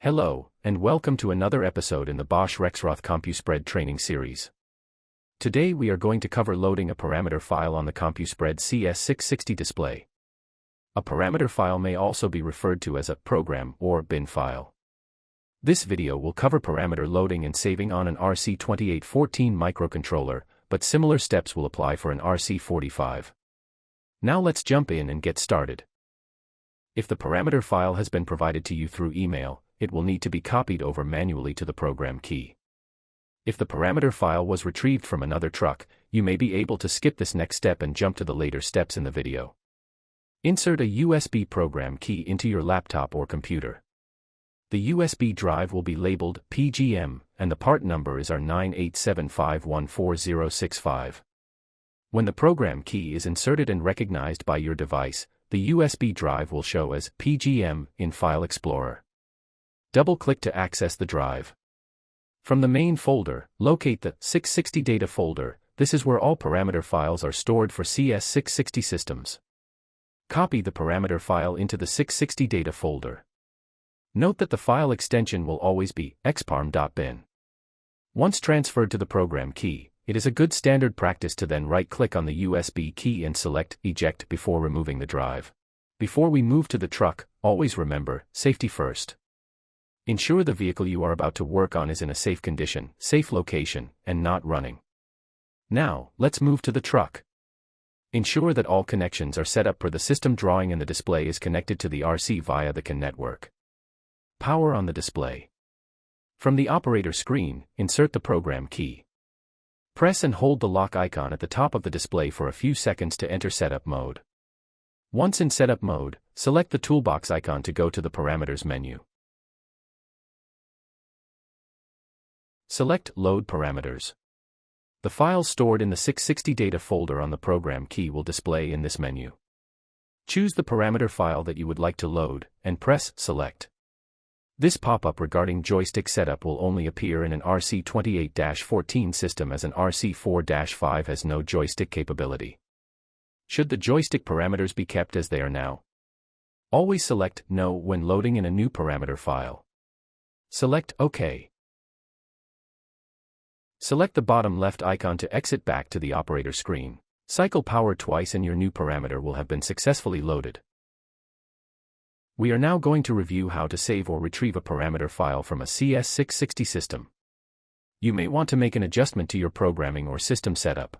Hello, and welcome to another episode in the Bosch Rexroth Compu-Spread training series. Today we are going to cover loading a parameter file on the Compu-Spread CS-660 display. A parameter file may also be referred to as a program or bin file. This video will cover parameter loading and saving on an RC28-14 Micro Controller, but similar steps will apply for an RC45. Now let's jump in and get started. If the parameter file has been provided to you through email, it will need to be copied over manually to the program key. If the parameter file was retrieved from another truck, you may be able to skip this next step and jump to the later steps in the video. Insert a USB program key into your laptop or computer. The USB drive will be labeled PGM, and the part number is R987514065. When the program key is inserted and recognized by your device, the USB drive will show as PGM in File Explorer. Double-click to access the drive. From the main folder, locate the 660 data folder. This is where all parameter files are stored for CS660 systems. Copy the parameter file into the 660 data folder. Note that the file extension will always be exparm.bin. Once transferred to the program key, it is a good standard practice to then right-click on the USB key and select Eject before removing the drive. Before we move to the truck, always remember, safety first. Ensure the vehicle you are about to work on is in a safe condition, safe location, and not running. Now, let's move to the truck. Ensure that all connections are set up per the system drawing and the display is connected to the RC via the CAN network. Power on the display. From the operator screen, insert the program key. Press and hold the lock icon at the top of the display for a few seconds to enter setup mode. Once in setup mode, select the toolbox icon to go to the parameters menu. Select Load Parameters. The files stored in the 660 data folder on the program key will display in this menu. Choose the parameter file that you would like to load, and press Select. This pop-up regarding joystick setup will only appear in an RC28-14 system, as an RC4-5 has no joystick capability. Should the joystick parameters be kept as they are now? Always select No when loading in a new parameter file. Select OK. Select the bottom left icon to exit back to the operator screen. Cycle power twice and your new parameter will have been successfully loaded. We are now going to review how to save or retrieve a parameter file from a CS660 system. You may want to make an adjustment to your programming or system setup.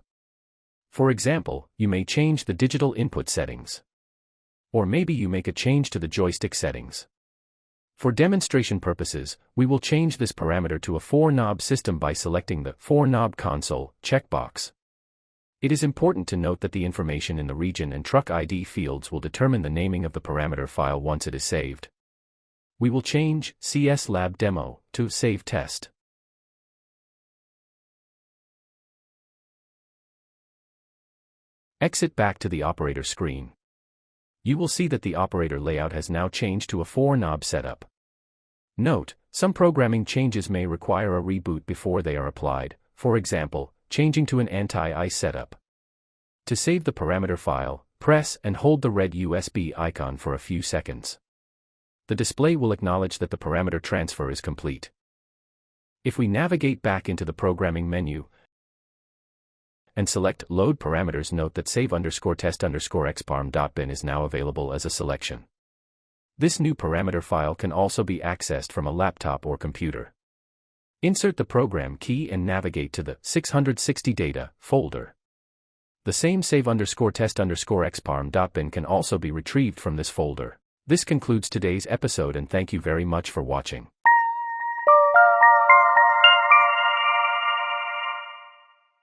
For example, you may change the digital input settings. Or maybe you make a change to the joystick settings. For demonstration purposes, we will change this parameter to a 4-knob system by selecting the 4-knob console checkbox. It is important to note that the information in the region and truck ID fields will determine the naming of the parameter file once it is saved. We will change CS Lab Demo to Save Test. Exit back to the operator screen. You will see that the operator layout has now changed to a 4-knob setup. Note, some programming changes may require a reboot before they are applied, for example, changing to an anti-ice setup. To save the parameter file, press and hold the red USB icon for a few seconds. The display will acknowledge that the parameter transfer is complete. If we navigate back into the programming menu and select Load Parameters, note that save_test_exparm.bin is now available as a selection. This new parameter file can also be accessed from a laptop or computer. Insert the program key and navigate to the 660 data folder. The same save_test_exparm.bin can also be retrieved from this folder. This concludes today's episode, and thank you very much for watching.